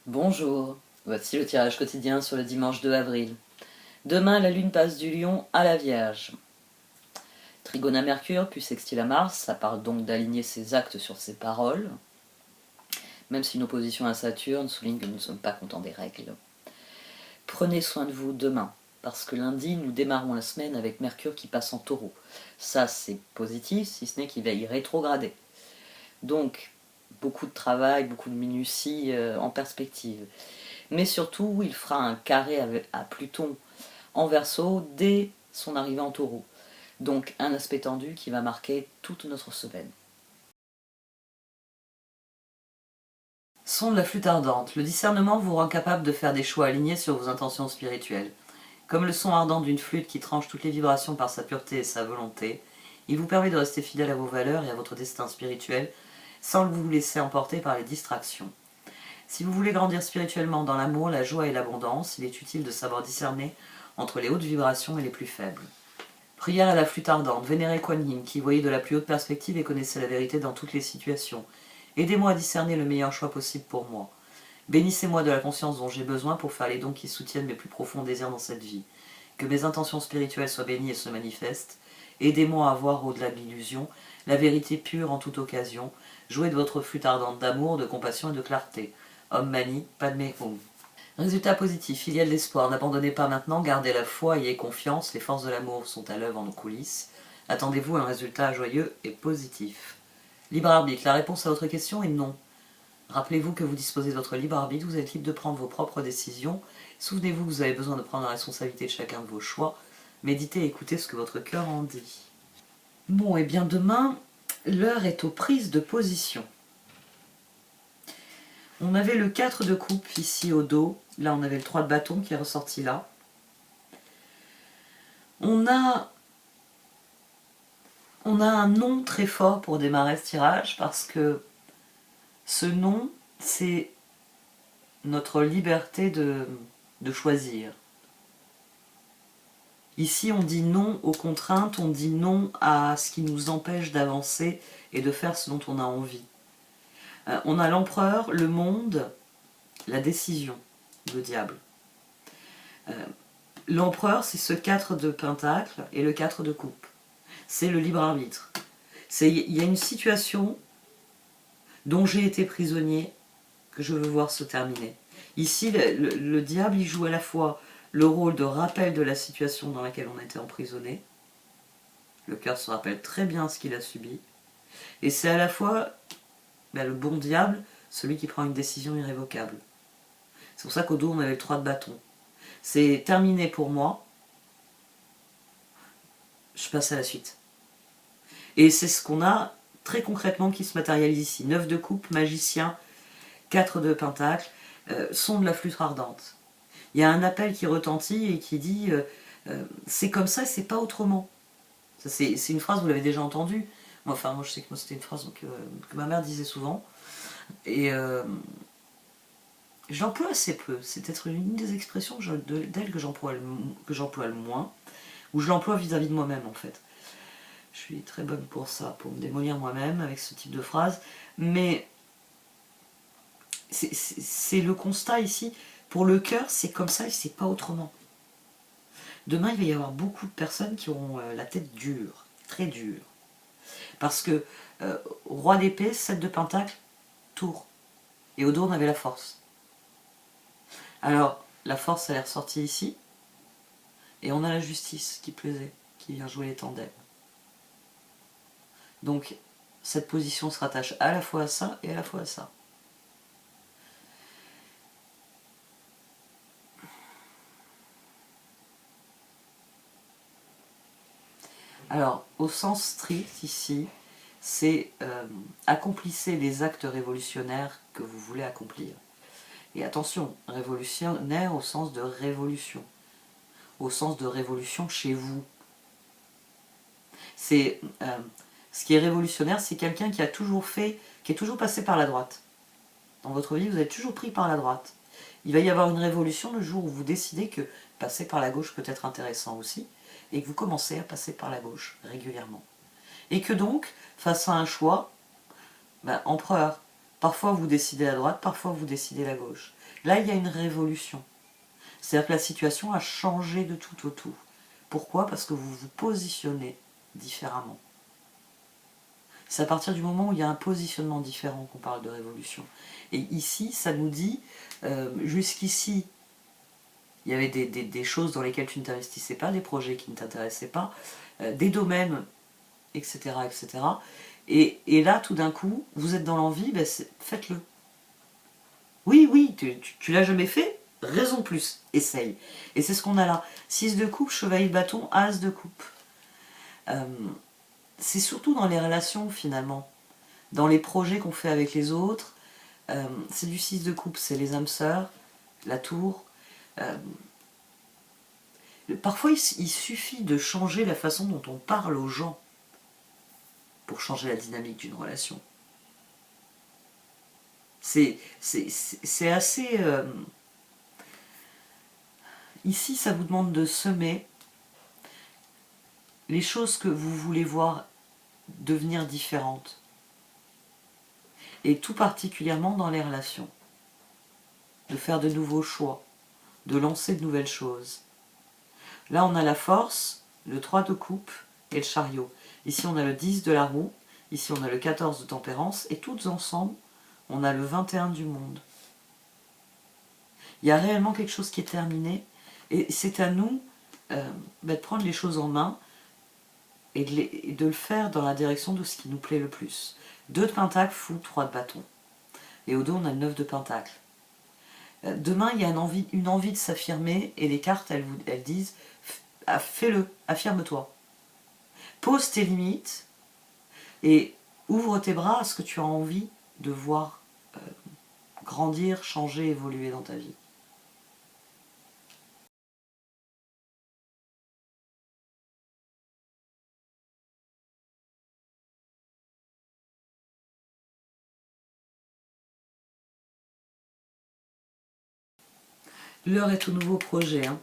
Bonjour, voici le tirage quotidien sur le dimanche 2 avril. Demain, la lune passe du Lion à la Vierge. Trigone à Mercure, puis sextile à Mars, ça parle donc d'aligner ses actes sur ses paroles, même si une opposition à Saturne souligne que nous ne sommes pas contents des règles. Prenez soin de vous demain, parce que lundi, nous démarrons la semaine avec Mercure qui passe en Taureau. Ça, c'est positif, si ce n'est qu'il va y rétrograder. Donc, beaucoup de travail, beaucoup de minutie en perspective. Mais surtout, il fera un carré à Pluton en Verseau dès son arrivée en Taureau. Donc un aspect tendu qui va marquer toute notre semaine. Son de la flûte ardente. Le discernement vous rend capable de faire des choix alignés sur vos intentions spirituelles. Comme le son ardent d'une flûte qui tranche toutes les vibrations par sa pureté et sa volonté, il vous permet de rester fidèle à vos valeurs et à votre destin spirituel sans vous laisser emporter par les distractions. Si vous voulez grandir spirituellement dans l'amour, la joie et l'abondance, il est utile de savoir discerner entre les hautes vibrations et les plus faibles. Prière à la flûte ardente, vénérez Kuan Yin, qui voyait de la plus haute perspective et connaissait la vérité dans toutes les situations. Aidez-moi à discerner le meilleur choix possible pour moi. Bénissez-moi de la conscience dont j'ai besoin pour faire les dons qui soutiennent mes plus profonds désirs dans cette vie. Que mes intentions spirituelles soient bénies et se manifestent. Aidez-moi à voir au-delà de l'illusion, la vérité pure en toute occasion. Jouez de votre flûte ardente d'amour, de compassion et de clarté. Om Mani Padme Hum. Résultat positif, il y a de l'espoir, n'abandonnez pas maintenant, gardez la foi, ayez confiance, les forces de l'amour sont à l'œuvre en nos coulisses. Attendez-vous à un résultat joyeux et positif. Libre arbitre, la réponse à votre question est non. Rappelez-vous que vous disposez de votre libre arbitre, vous êtes libre de prendre vos propres décisions. Souvenez-vous que vous avez besoin de prendre la responsabilité de chacun de vos choix. Méditez et écoutez ce que votre cœur en dit. Bon, et bien demain, l'heure est aux prises de position. On avait le 4 de coupe ici au dos. Là, on avait le 3 de bâton qui est ressorti là. On a un nom très fort pour démarrer ce tirage parce que ce nom, c'est notre liberté de choisir. Ici, on dit non aux contraintes, on dit non à ce qui nous empêche d'avancer et de faire ce dont on a envie. On a l'empereur, le monde, la décision, le diable. L'empereur, c'est ce 4 de pentacle et le 4 de coupe. C'est le libre arbitre. Il y a une situation dont j'ai été prisonnier que je veux voir se terminer. Ici, le diable, il joue à la fois le rôle de rappel de la situation dans laquelle on a été emprisonné. Le cœur se rappelle très bien ce qu'il a subi. Et c'est à la fois le bon diable, celui qui prend une décision irrévocable. C'est pour ça qu'au dos, on avait le 3 de bâton. C'est terminé pour moi. Je passe à la suite. Et c'est ce qu'on a très concrètement qui se matérialise ici. 9 de coupe, magicien, 4 de pentacle, son de la flûte ardente. Il y a un appel qui retentit et qui dit c'est comme ça et c'est pas autrement. C'est une phrase, vous l'avez déjà entendue. Enfin, moi je sais que moi c'était une phrase que ma mère disait souvent. Et je l'emploie assez peu. C'est peut-être une des expressions d'elle que j'emploie le moins. Ou je l'emploie vis-à-vis de moi-même en fait. Je suis très bonne pour ça, pour me démolir moi-même avec ce type de phrase. Mais c'est le constat ici. Pour le cœur, c'est comme ça et c'est pas autrement. Demain, il va y avoir beaucoup de personnes qui auront la tête dure, très dure. Parce que roi d'épée, 7 de pentacle, tour. Et au dos, on avait la force. Alors, la force, elle est ressortie ici. Et on a la justice qui plaisait, qui vient jouer les tandems. Donc, cette position se rattache à la fois à ça et à la fois à ça. Alors, au sens strict, ici, c'est accomplissez les actes révolutionnaires que vous voulez accomplir. Et attention, révolutionnaire au sens de révolution. Au sens de révolution chez vous. C'est ce qui est révolutionnaire, c'est quelqu'un qui a toujours fait, qui est toujours passé par la droite. Dans votre vie, vous êtes toujours pris par la droite. Il va y avoir une révolution le jour où vous décidez que passer par la gauche peut être intéressant aussi, et que vous commencez à passer par la gauche régulièrement. Et que donc, face à un choix, empereur, Parfois vous décidez à droite, parfois vous décidez à gauche. Là, il y a une révolution. C'est-à-dire que la situation a changé de tout au tout. Pourquoi? Parce que vous vous positionnez différemment. C'est à partir du moment où il y a un positionnement différent qu'on parle de révolution. Et ici, ça nous dit, jusqu'ici, il y avait des choses dans lesquelles tu ne t'investissais pas, des projets qui ne t'intéressaient pas, des domaines, etc. etc. Et là, tout d'un coup, vous êtes dans l'envie, ben faites-le. Oui, oui, tu l'as jamais fait, raison plus, essaye. Et c'est ce qu'on a là. 6 de coupe, chevalier de bâton, as de coupe. C'est surtout dans les relations finalement, dans les projets qu'on fait avec les autres. C'est du 6 de coupe, c'est les âmes sœurs, la tour. Parfois, il suffit de changer la façon dont on parle aux gens pour changer la dynamique d'une relation. C'est assez... Ici, ça vous demande de semer les choses que vous voulez voir devenir différentes. Et tout particulièrement dans les relations. De faire de nouveaux choix, de lancer de nouvelles choses. Là, on a la force, le 3 de coupe et le chariot. Ici, on a le 10 de la roue, ici, on a le 14 de tempérance, et toutes ensemble, on a le 21 du monde. Il y a réellement quelque chose qui est terminé, et c'est à nous de prendre les choses en main et de le faire dans la direction de ce qui nous plaît le plus. 2 de pentacle, fou, 3 de bâton. Et au dos, on a le 9 de pentacle. Demain, il y a une envie de s'affirmer, et les cartes, elles disent fais-le, affirme-toi. Pose tes limites et ouvre tes bras à ce que tu as envie de voir grandir, changer, évoluer dans ta vie. L'heure est au nouveau projet. Hein.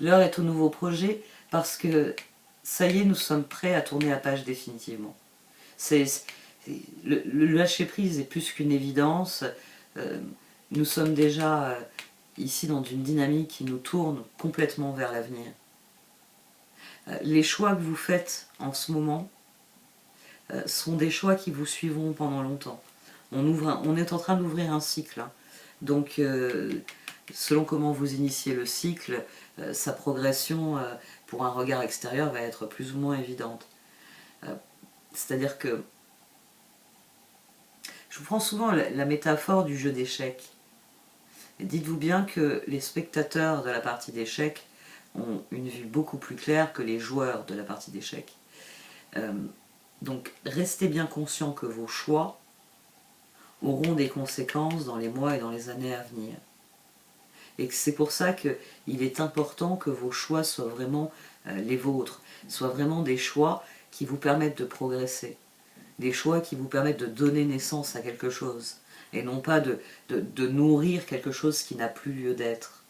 L'heure est au nouveau projet parce que ça y est, nous sommes prêts à tourner la page définitivement. Le lâcher-prise est plus qu'une évidence. Nous sommes déjà ici dans une dynamique qui nous tourne complètement vers l'avenir. Les choix que vous faites en ce moment sont des choix qui vous suivront pendant longtemps. On est en train d'ouvrir un cycle. Hein. Donc, selon comment vous initiez le cycle, sa progression pour un regard extérieur va être plus ou moins évidente. C'est-à-dire que je vous prends souvent la métaphore du jeu d'échecs. Dites-vous bien que les spectateurs de la partie d'échecs ont une vue beaucoup plus claire que les joueurs de la partie d'échecs. Donc restez bien conscient que vos choix auront des conséquences dans les mois et dans les années à venir. Et c'est pour ça qu'il est important que vos choix soient vraiment les vôtres, soient vraiment des choix qui vous permettent de progresser, des choix qui vous permettent de donner naissance à quelque chose, et non pas de nourrir quelque chose qui n'a plus lieu d'être.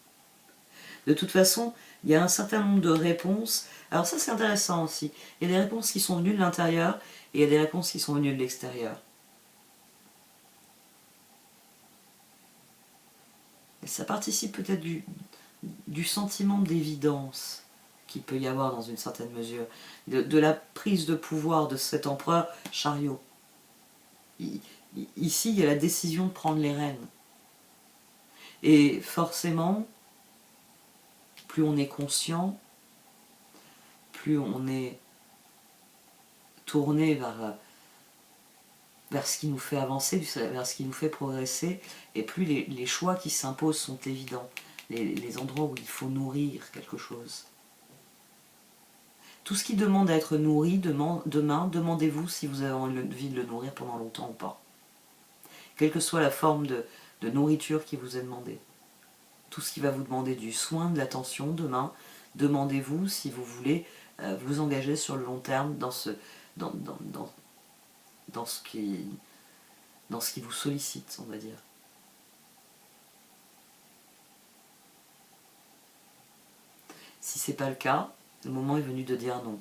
De toute façon, il y a un certain nombre de réponses. Alors ça c'est intéressant aussi. Il y a des réponses qui sont venues de l'intérieur et il y a des réponses qui sont venues de l'extérieur. Et ça participe peut-être du sentiment d'évidence qu'il peut y avoir dans une certaine mesure, de la prise de pouvoir de cet empereur chariot. Ici, il y a la décision de prendre les rênes. Et forcément, plus on est conscient, plus on est tourné vers ce qui nous fait avancer, vers ce qui nous fait progresser, et plus les choix qui s'imposent sont évidents, les endroits où il faut nourrir quelque chose. Tout ce qui demande à être nourri, demain, demandez-vous si vous avez envie de le nourrir pendant longtemps ou pas. Quelle que soit la forme de nourriture qui vous est demandée. Tout ce qui va vous demander du soin, de l'attention, demain, demandez-vous si vous voulez vous engager sur le long terme dans ce qui vous sollicite, on va dire. Si ce n'est pas le cas, le moment est venu de dire non.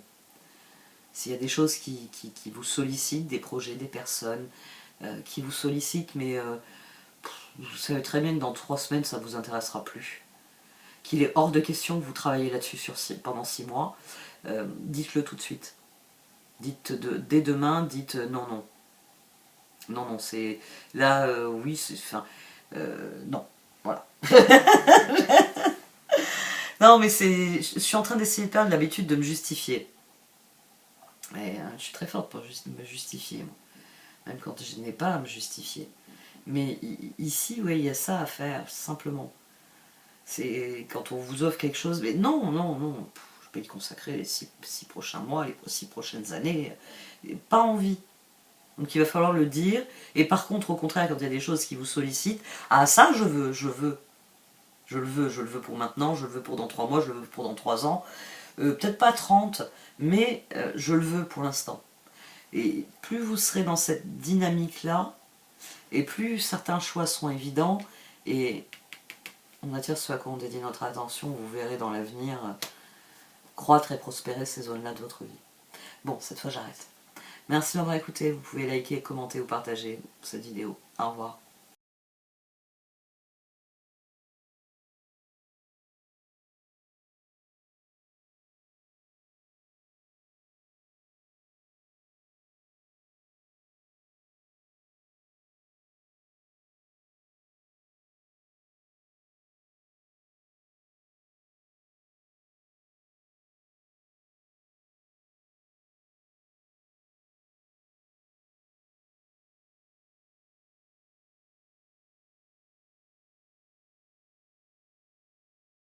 S'il y a des choses qui vous sollicitent, des projets, des personnes, qui vous sollicitent, mais vous savez très bien que dans 3 semaines, ça ne vous intéressera plus. Qu'il est hors de question que vous travaillez là-dessus pendant 6 mois, dites-le tout de suite. Dites dès demain, dites non, non. Non, non, c'est... Là, oui, c'est... Enfin, non, voilà. Non, mais c'est... Je suis en train d'essayer de perdre l'habitude de me justifier. Et, je suis très forte pour me justifier, moi. Même quand je n'ai pas à me justifier. Mais ici, oui, il y a ça à faire, simplement. C'est quand on vous offre quelque chose, mais non, non, non, je peux y consacrer les 6 prochains mois, les 6 prochaines années, pas envie. Donc il va falloir le dire, et par contre, au contraire, quand il y a des choses qui vous sollicitent, ah ça je veux, je veux, je le veux, je le veux pour maintenant, je le veux pour dans 3 mois, je le veux pour dans 3 ans, peut-être pas 30, mais je le veux pour l'instant. Et plus vous serez dans cette dynamique-là, et plus certains choix sont évidents, et on attire ce à quoi on dédie notre attention, vous verrez dans l'avenir croître et prospérer ces zones-là de votre vie. Bon, cette fois j'arrête. Merci de m'avoir écouté, vous pouvez liker, commenter ou partager cette vidéo. Au revoir.